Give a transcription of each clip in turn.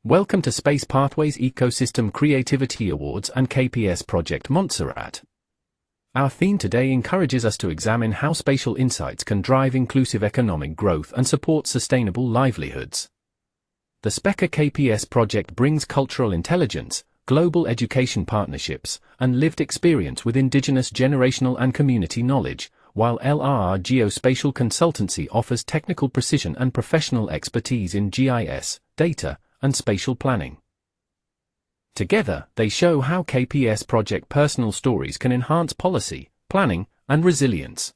Welcome to Space Pathways Ecosystem Creativity Awards and KPS Project Montserrat. Our theme today encourages us to examine how spatial insights can drive inclusive economic growth and support sustainable livelihoods. The SPECA KPS project brings cultural intelligence, global education partnerships, and lived experience with indigenous generational and community knowledge, while LRR Geospatial Consultancy offers technical precision and professional expertise in GIS, data, and spatial planning. Together, they show how KPS project personal stories can enhance policy, planning, and resilience.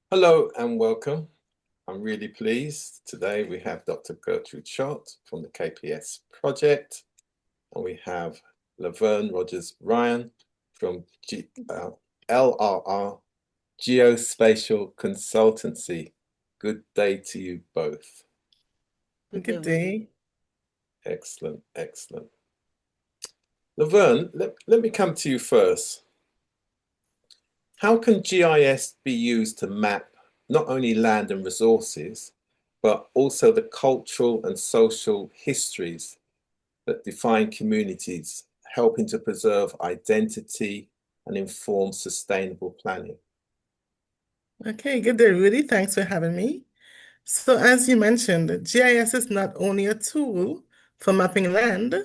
Hello and welcome. I'm really pleased. Today we have Dr. Gertrude Schott from the KPS project, and we have Laverne Rogers-Ryan from LRR Geospatial Consultancy. Good day to you both. Good day. Excellent, excellent. Laverne, let me come to you first. How can GIS be used to map not only land and resources, but also the cultural and social histories that define communities, helping to preserve identity and inform sustainable planning? Okay, good day, Rudy. Thanks for having me. So as you mentioned, GIS is not only a tool for mapping land,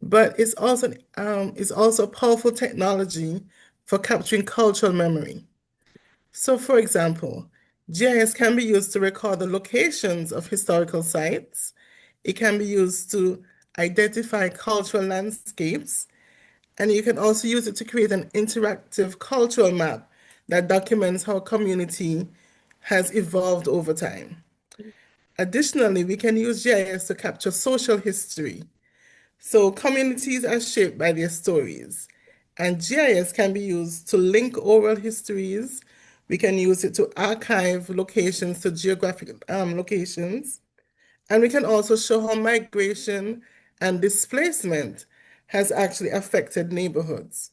but it's also a powerful technology for capturing cultural memory. So for example, GIS can be used to record the locations of historical sites. It can be used to identify cultural landscapes, and you can also use it to create an interactive cultural map that documents how a community has evolved over time. Additionally, we can use GIS to capture social history. So communities are shaped by their stories, and GIS can be used to link oral histories. We can use it to archive locations to geographic locations, and we can also show how migration and displacement has actually affected neighborhoods.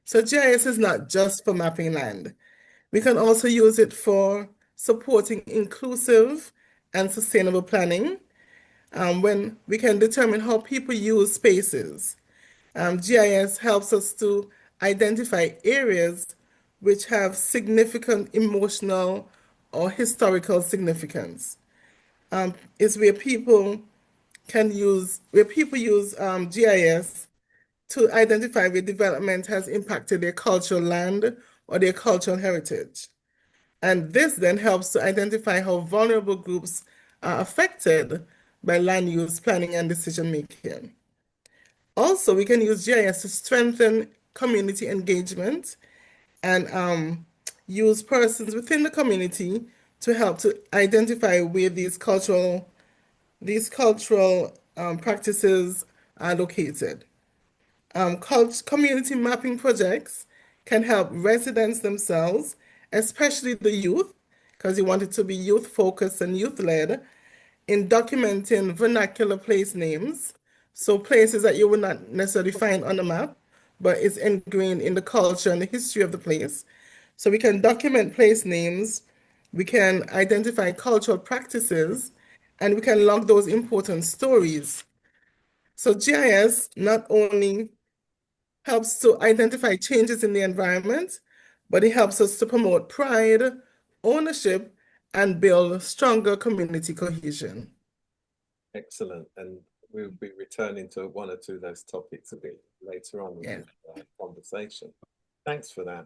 So GIS is not just for mapping land. We can also use it for supporting inclusive and sustainable planning, when we can determine how people use spaces. GIS helps us to identify areas which have significant emotional or historical significance. Is where people use GIS to identify where development has impacted their cultural land or their cultural heritage. And this then helps to identify how vulnerable groups are affected by land use planning and decision making. Also, we can use GIS to strengthen community engagement and use persons within the community to help to identify where these cultural practices are located. Community mapping projects can help residents themselves, especially the youth, because you want it to be youth-focused and youth-led, in documenting vernacular place names, so places that you would not necessarily find on the map, but it's ingrained in the culture and the history of the place. So we can document place names, we can identify cultural practices, and we can log those important stories. So GIS not only helps to identify changes in the environment, but it helps us to promote pride, ownership, and build stronger community cohesion. Excellent. And we'll be returning to one or two of those topics a bit later on in the conversation. Thanks for that.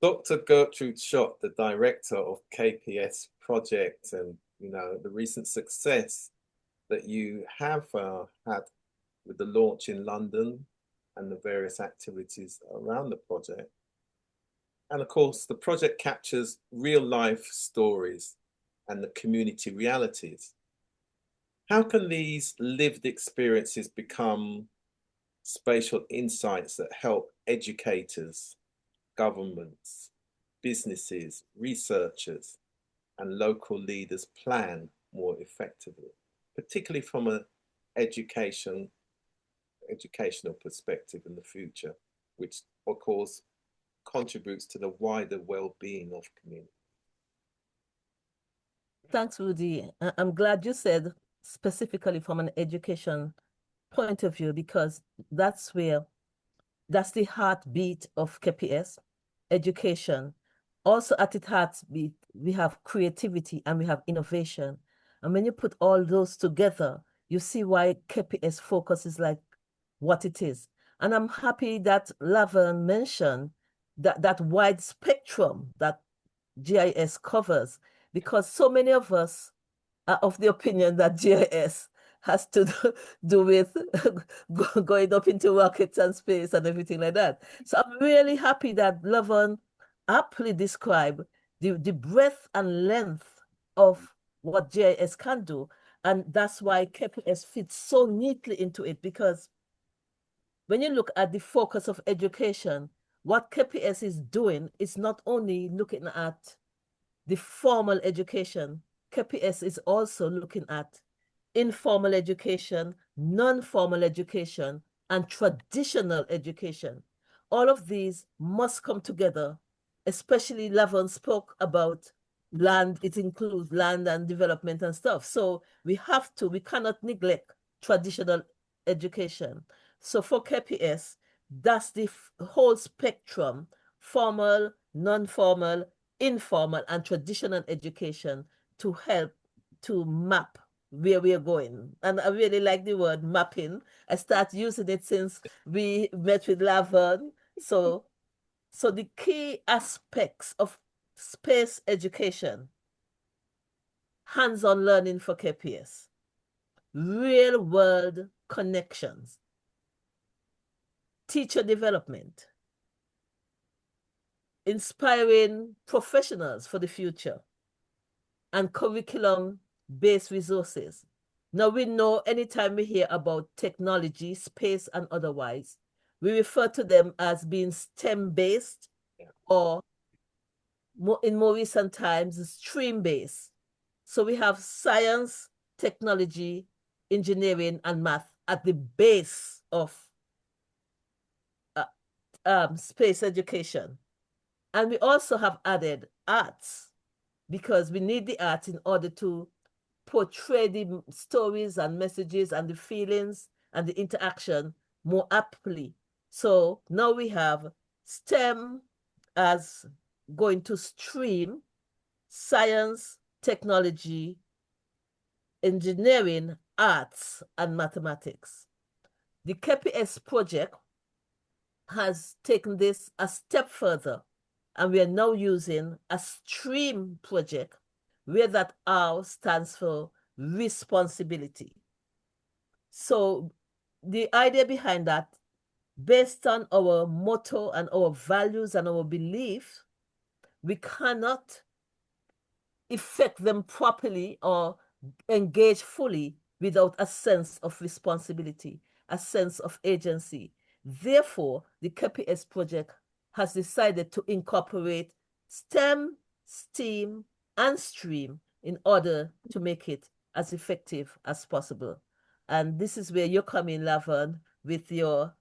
Dr. Gertrude Schott, the director of KPS project, and the recent success that you have had with the launch in London and the various activities around the project. And of course, the project captures real life stories and the community realities. How can these lived experiences become spatial insights that help educators, governments, businesses, researchers, and local leaders plan more effectively, particularly from an educational perspective in the future, which of course contributes to the wider well-being of communities? Thanks, Rudy. I'm glad you said specifically from an education point of view, because that's the heartbeat of KPS, education. Also at its heartbeat, we have creativity and we have innovation. And when you put all those together, you see why KPS focuses like what it is. And I'm happy that Laverne mentioned that wide spectrum that GIS covers, because so many of us are of the opinion that GIS has to do with going up into rockets and space and everything like that. So I'm really happy that Laverne aptly described the breadth and length of what GIS can do. And that's why KPS fits so neatly into it, because when you look at the focus of education, what KPS is doing is not only looking at the formal education, KPS is also looking at informal education, non-formal education, and traditional education. All of these must come together, especially Lavon spoke about land. It includes land and development and stuff. So we cannot neglect traditional education. So for KPS, that's the whole spectrum: formal, non-formal, informal, and traditional education to help to map where we are going. And I really like the word mapping. I start using it since we met with Laverne. So the key aspects of space education: hands-on learning for KPS, real-world connections, teacher development, inspiring professionals for the future, and curriculum-based resources. Now, we know anytime we hear about technology, space, and otherwise, we refer to them as being STEM-based, or in more recent times, stream-based. So we have science, technology, engineering, and math at the base of space education. And we also have added arts, because we need the arts in order to portray the stories and messages and the feelings and the interaction more aptly. So now we have STEM as going to stream: science, technology, engineering, arts, and mathematics. The KPS project has taken this a step further, and we are now using a stream project where that R stands for responsibility. So the idea behind that, based on our motto and our values and our belief, we cannot effect them properly or engage fully without a sense of responsibility, a sense of agency. Therefore, the KPS project has decided to incorporate STEM, STEAM, and STREAM in order to make it as effective as possible. And this is where you come in, Laverne, with your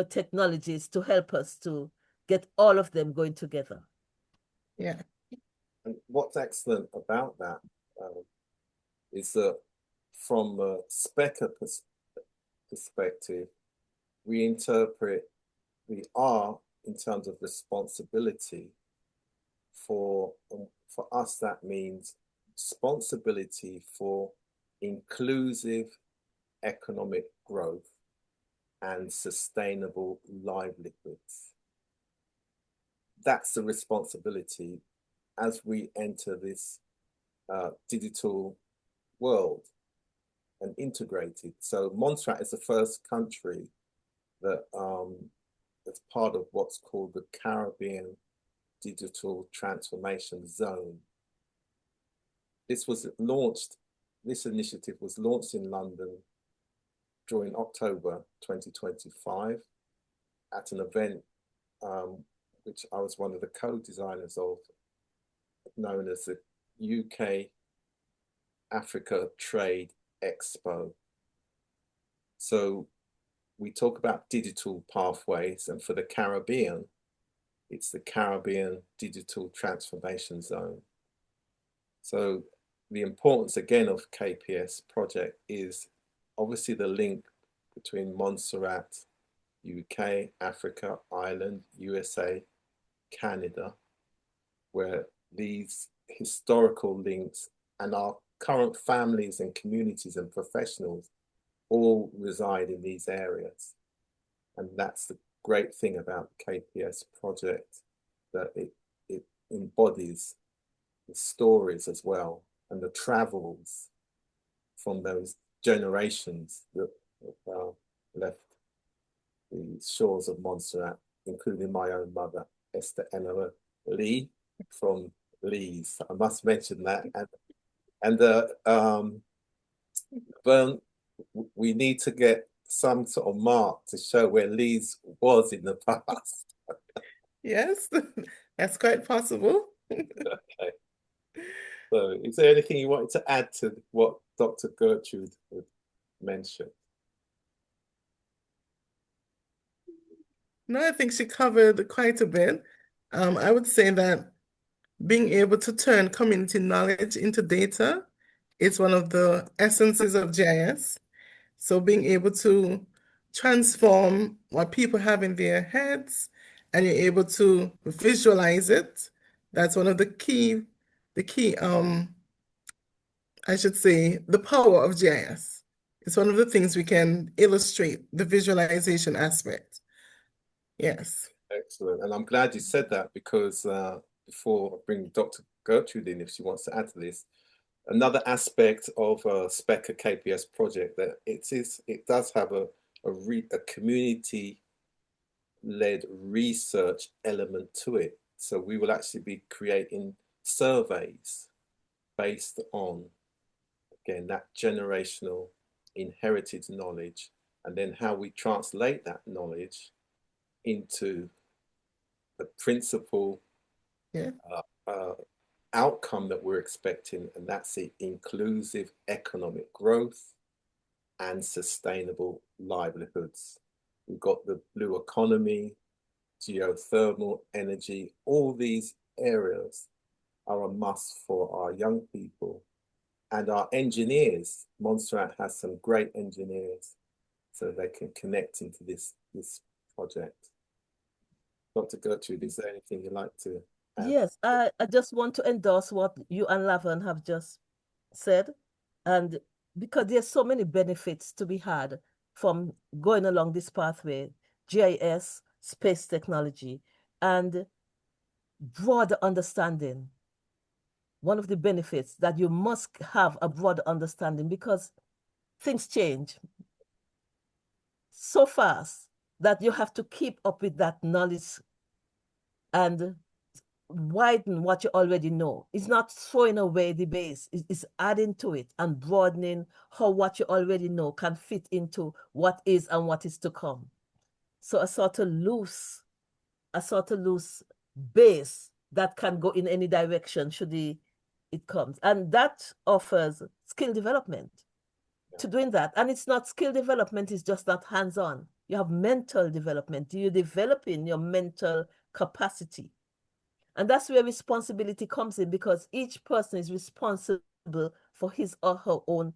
technologies to help us to get all of them going together. Yeah. And what's excellent about that is that from a SPECA perspective, we interpret the R in terms of responsibility. For us, that means responsibility for inclusive economic growth and sustainable livelihoods. That's the responsibility as we enter this digital world and integrated. So Montserrat is the first country that that's part of what's called the Caribbean Digital Transformation Zone. This initiative was launched in London during October 2025 at an event which I was one of the co-designers of, known as the UK Africa Trade Expo. So we talk about digital pathways, and for the Caribbean, it's the Caribbean Digital Transformation Zone. So the importance again of KPS project is obviously the link between Montserrat, UK, Africa, Ireland, USA, Canada, where these historical links and our current families and communities and professionals all reside in these areas. And that's the great thing about the KPS project, that it embodies the stories as well and the travels from those generations that left the shores of Montserrat, including my own mother, Esther Emma Lee from Lees. I must mention that. And we need to get some sort of mark to show where Lees was in the past. Yes, that's quite possible. Okay. So is there anything you wanted to add to what Dr. Gertrude had mentioned? No, I think she covered quite a bit. I would say that being able to turn community knowledge into data is one of the essences of GIS. So being able to transform what people have in their heads and you're able to visualize it, that's one of the key, I should say, the power of GIS. It's one of the things we can illustrate, the visualization aspect. Yes. Excellent. And I'm glad you said that, because before I bring Dr. Gertrude in, if she wants to add to this, another aspect of SPECA KPS project, that it does have a community-led research element to it. So we will actually be creating surveys based on, again, that generational inherited knowledge, and then how we translate that knowledge into the principal outcome that we're expecting, and that's the inclusive economic growth and sustainable livelihoods. We've got the blue economy, geothermal energy. All these areas are a must for our young people and our engineers. Montserrat has some great engineers, so they can connect into this project. Dr. Gertrude, is there anything you'd like to add? Yes, I just want to endorse what you and Laverne have just said. And because there's so many benefits to be had from going along this pathway, GIS, space technology, and broader understanding. One of the benefits that you must have a broader understanding, because things change so fast that you have to keep up with that knowledge and widen what you already know. It's not throwing away the base, it's adding to it and broadening how what you already know can fit into what is and what is to come. So a sort of loose base that can go in any direction should it comes. And that offers skill development to doing that. And it's not skill development, it's just not hands-on. You have mental development. You're developing your mental capacity. And that's where responsibility comes in, because each person is responsible for his or her own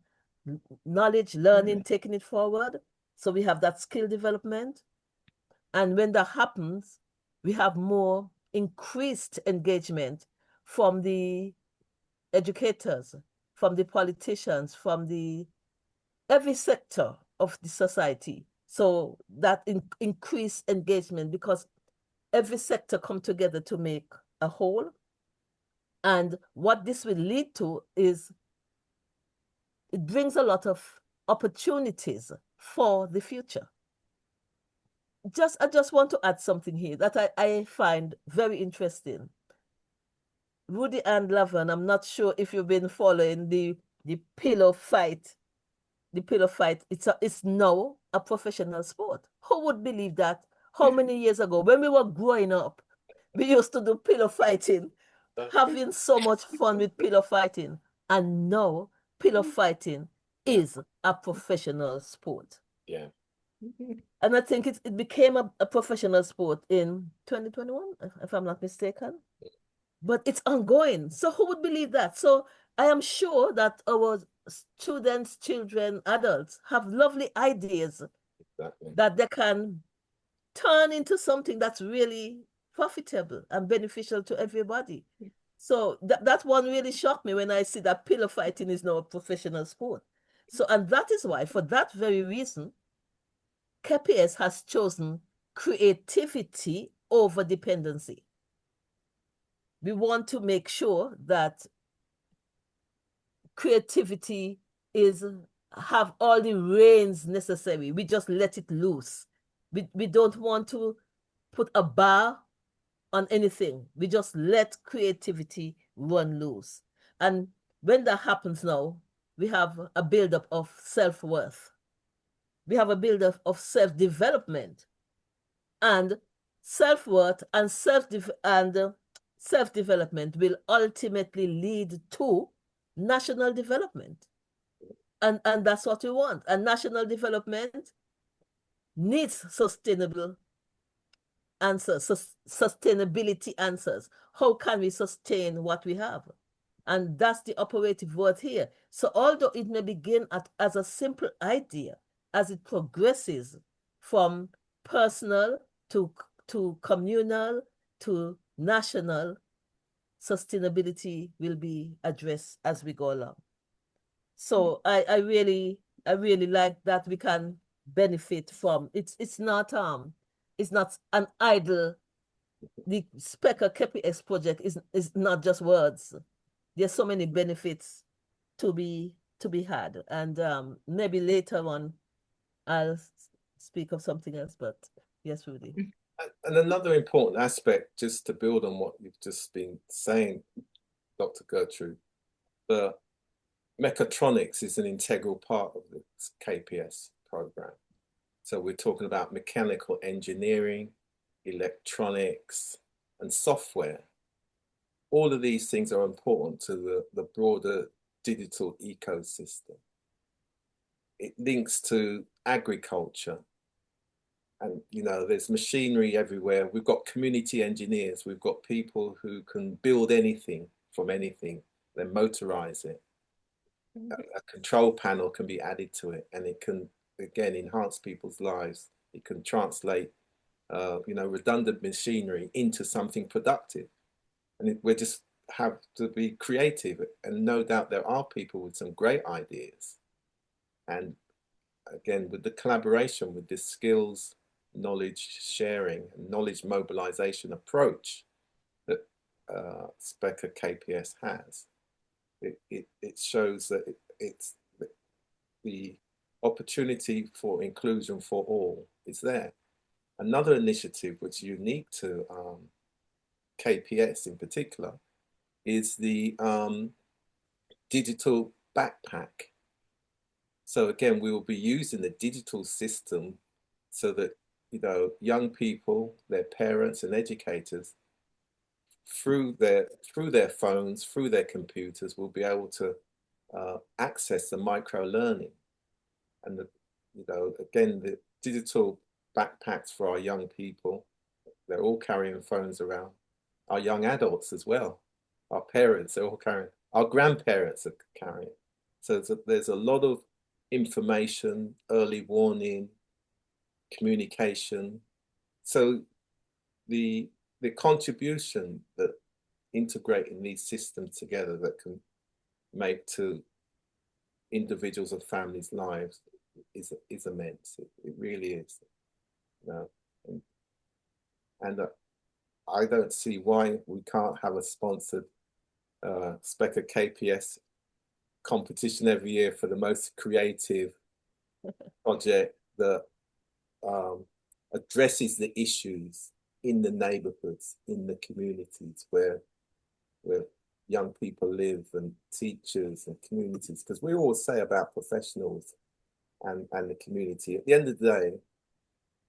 knowledge, learning, taking it forward. So we have that skill development. And when that happens, we have more increased engagement from the educators, from the politicians, from every sector of the society. So that increased engagement, because every sector come together to make a whole. And what this will lead to is it brings a lot of opportunities for the future. I just want to add something here that I find very interesting. Rudy and Laverne, I'm not sure if you've been following the pillow fight. The pillow fight, it's now a professional sport. Who would believe that? How many years ago, when we were growing up, we used to do pillow fighting, having so much fun with pillow fighting. And now pillow fighting is a professional sport. Yeah. And I think it became a professional sport in 2021, if I'm not mistaken. But it's ongoing. So who would believe that? So I am sure that our students, children, adults have lovely ideas that they can turn into something that's really profitable and beneficial to everybody. So that one really shocked me when I see that pillow fighting is now a professional sport. So, and that is why, for that very reason, KPS has chosen creativity over dependency. We want to make sure that creativity have all the reins necessary. We just let it loose. We don't want to put a bar on anything. We just let creativity run loose. And when that happens now, we have a buildup of self-worth. We have a buildup of self-development. And self-worth and self-development will ultimately lead to national development. And that's what we want. And national development needs sustainable answers, sustainability answers. How can we sustain what we have? And that's the operative word here. So although it may begin as a simple idea, as it progresses from personal to communal to national, sustainability will be addressed as we go along. So I really like that we can benefit from it's not an idle. The SPECA KPS project is not just words. There's so many benefits to be had, and maybe later on I'll speak of something else. But yes, Rudy. And another important aspect, just to build on what you've just been saying, Dr. Gertrude, the mechatronics is an integral part of the KPS program. So we're talking about mechanical engineering, electronics, and software. All of these things are important to the broader digital ecosystem. It links to agriculture. And, you know, there's machinery everywhere. We've got community engineers. We've got people who can build anything from anything, then motorize it. A control panel can be added to it, and it can, again, enhance people's lives. It can translate, you know, redundant machinery into something productive. And we just have to be creative. And no doubt there are people with some great ideas. And again, with the collaboration, with this skills, knowledge sharing, and knowledge mobilization approach that SPECA KPS has, it shows that it's the opportunity for inclusion for all is there. Another initiative which is unique to KPS in particular is the digital backpack. So again, we will be using the digital system so that, you know, young people, their parents and educators, through their phones, through their computers, will be able to access the micro learning. And you know, again, the digital backpacks for our young people, they're all carrying phones around. Our young adults as well, our parents, they're all carrying, our grandparents are carrying. So there's a lot of information, early warning, communication. So the contribution that integrating these systems together that can make to individuals and families' lives is immense. It really is. You know? And I don't see why we can't have a sponsored SPECA KPS competition every year for the most creative project that addresses the issues in the neighborhoods, in the communities where young people live, and teachers and communities. Because we always say about professionals and the community, at the end of the day,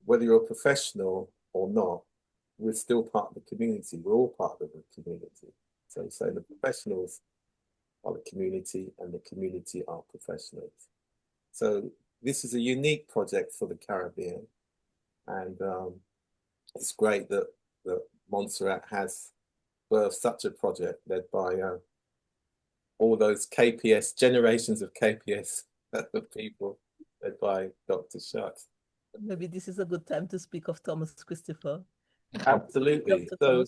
whether you're a professional or not, we're still part of the community. We're all part of the community. So the professionals are the community, and the community are professionals. So this is a unique project for the Caribbean, and it's great that Montserrat has birthed such a project led by all those KPS, generations of KPS people led by Dr. Shutt. Maybe this is a good time to speak of Thomas Christopher. Absolutely. Dr.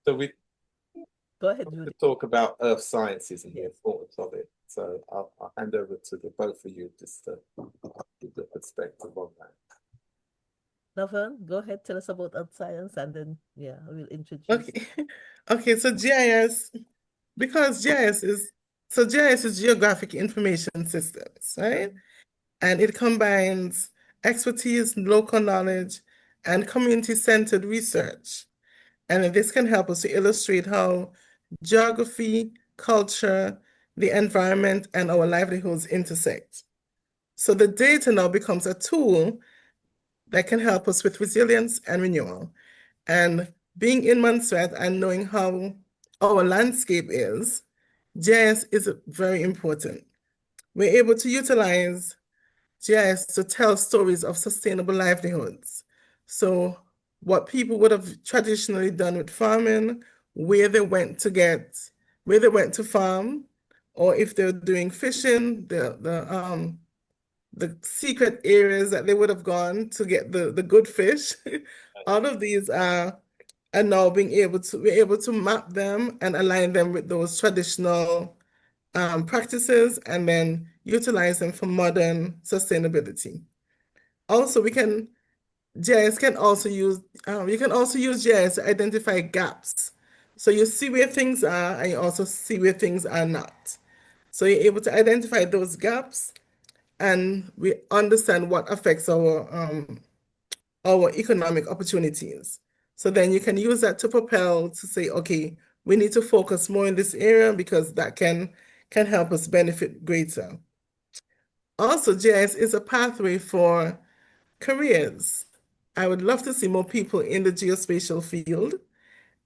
So we Go ahead, want Judy. to talk about earth sciences and the Yes. importance of it. So I'll hand over to the both of you just to give the perspective on that. Laverne, go ahead, tell us about earth science, and then I will introduce. Okay. Okay, so GIS, because GIS is Geographic Information Systems, right? And it combines expertise, local knowledge, and community-centered research. And this can help us to illustrate how geography, culture, the environment, and our livelihoods intersect. So the data now becomes a tool that can help us with resilience and renewal. And being in Montserrat and knowing how our landscape is, GIS is very important. We're able to utilize GIS to tell stories of sustainable livelihoods. So what people would have traditionally done with farming, where they went to farm, or if they're doing fishing, the secret areas that they would have gone to get the good fish. All of these are now we're able to map them and align them with those traditional practices and then utilize them for modern sustainability. Also, GIS can also use, you can also use GIS to identify gaps. So you see where things are and you also see where things are not. So you're able to identify those gaps and we understand what affects our economic opportunities. So then you can use that to propel to say, okay, we need to focus more in this area because that can help us benefit greater. Also, GIS is a pathway for careers. I would love to see more people in the geospatial field.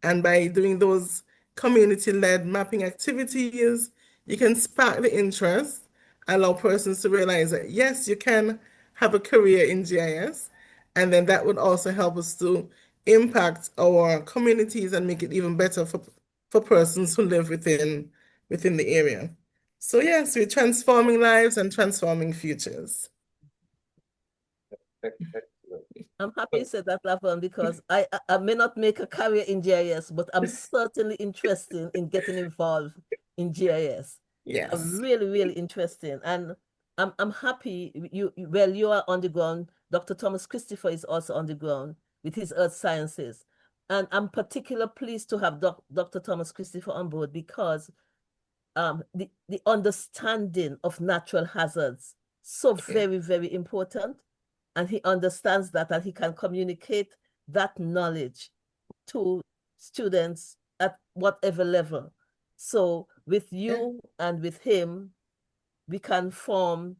And by doing those community-led mapping activities, you can spark the interest, allow persons to realize that, yes, you can have a career in GIS. And then that would also help us to impact our communities and make it even better for persons who live within the area. So yes, we're transforming lives and transforming futures. Excellent. I'm happy you said that, Laverne, because I may not make a career in GIS, but I'm certainly interested in getting involved in GIS. Yes. I'm really, really interested. And I'm happy you are on the ground. Dr. Thomas Christopher is also on the ground with his earth sciences. And I'm particularly pleased to have Dr. Thomas Christopher on board because the understanding of natural hazards so very, very important. And he understands that and he can communicate that knowledge to students at whatever level. So with you and with him, we can form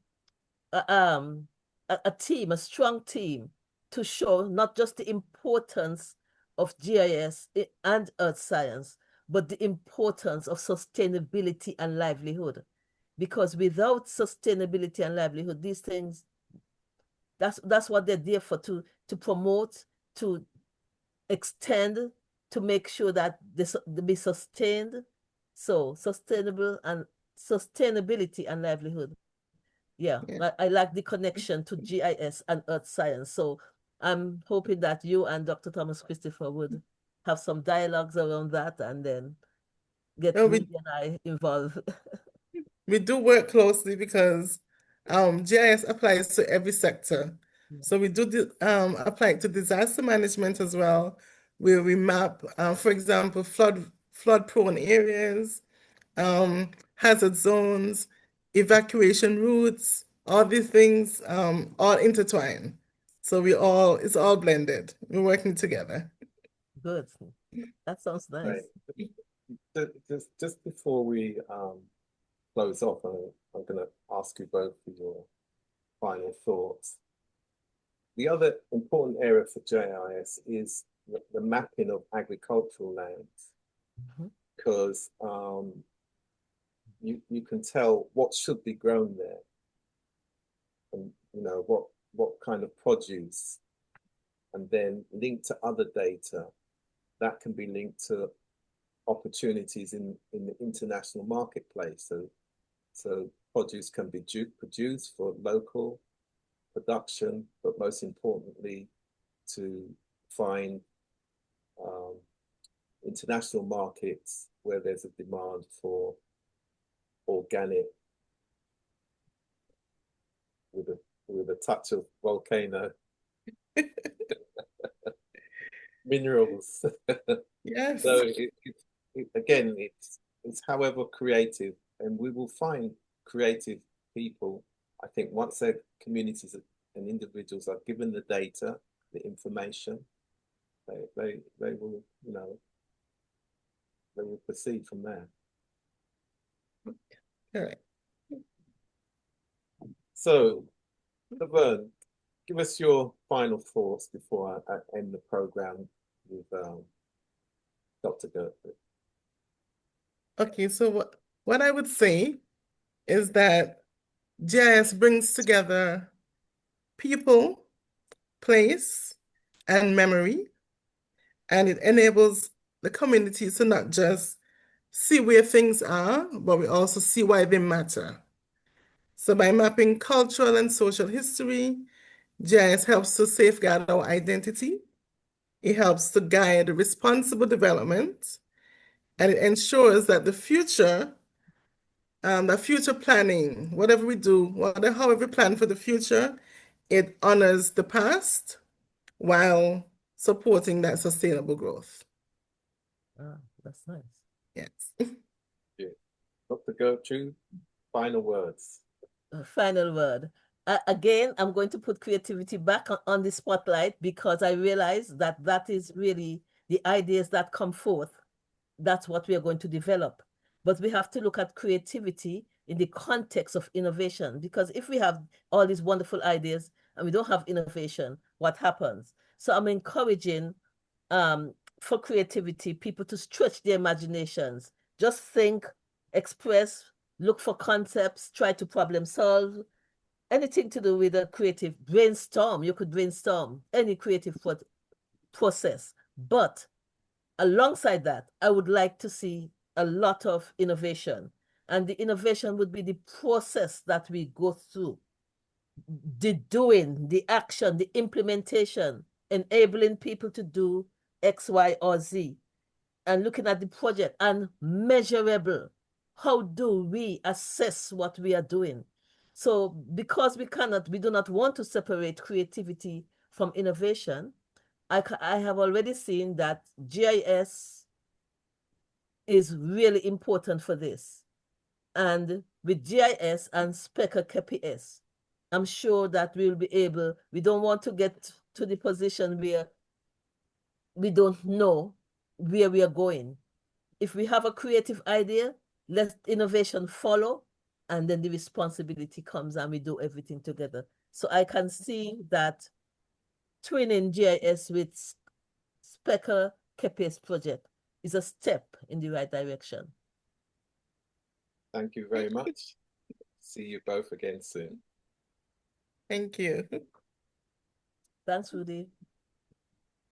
a team, a strong team to show not just the importance of GIS and earth science, but the importance of sustainability and livelihood. Because without sustainability and livelihood, these things, that's what they're there for, to promote, to extend, to make sure that they be sustained. So sustainability and livelihood. Yeah. I like the connection to GIS and earth science. So I'm hoping that you and Dr. Thomas Christopher would have some dialogues around that and then get Ruby and I involved. We do work closely because GIS applies to every sector. So we do apply to disaster management as well, where we map, for example, flood-prone areas, hazard zones, evacuation routes, all these things all intertwine. So it's all blended. We're working together. Good. That sounds nice. Right. Just before we close off, I'm going to ask you both for your final thoughts. The other important area for GIS is the mapping of agricultural lands, because you can tell what should be grown there, and what kind of produce, and then linked to other data that can be linked to opportunities in the international marketplace. So produce can be produced for local production, but most importantly, to find international markets where there's a demand for organic with a touch of volcano minerals. Yes. So again, it's however creative, and we will find creative people. I think once their communities and individuals are given the data, the information, they will, you know, they will proceed from there. All right. So, Laverne, give us your final thoughts before I end the program with Dr. Gertrude. Okay, so what I would say is that GIS brings together people, place, and memory, and it enables the communities to not just see where things are, but we also see why they matter. So by mapping cultural and social history, GIS helps to safeguard our identity. It helps to guide responsible development, and it ensures that the future planning, whatever we do, however we plan for the future, it honors the past while supporting that sustainable growth. Ah, that's nice. Yes. Yeah. Dr. Gertrude, final words. Final word. Again, I'm going to put creativity back on the spotlight because I realize that that is really the ideas that come forth. That's what we are going to develop. But we have to look at creativity in the context of innovation, because if we have all these wonderful ideas and we don't have innovation, what happens? So I'm encouraging for creativity, people to stretch their imaginations. Just think, express, look for concepts, try to problem solve, anything to do with a creative brainstorm. You could brainstorm any creative process. But alongside that, I would like to see a lot of innovation. And the innovation would be the process that we go through, the doing, the action, the implementation, enabling people to do X, Y, or Z, and looking at the project and measurable. How do we assess what we are doing? So because we do not want to separate creativity from innovation, I have already seen that GIS is really important for this. And with GIS and SPECA KPS, I'm sure that we'll be able, we don't want to get to the position where we don't know where we are going. If we have a creative idea, let innovation follow, and then the responsibility comes and we do everything together. So I can see that twinning GIS with SPECA KPS project is a step in the right direction. Thank you very much. See you both again soon. Thank you. Thanks, Rudy.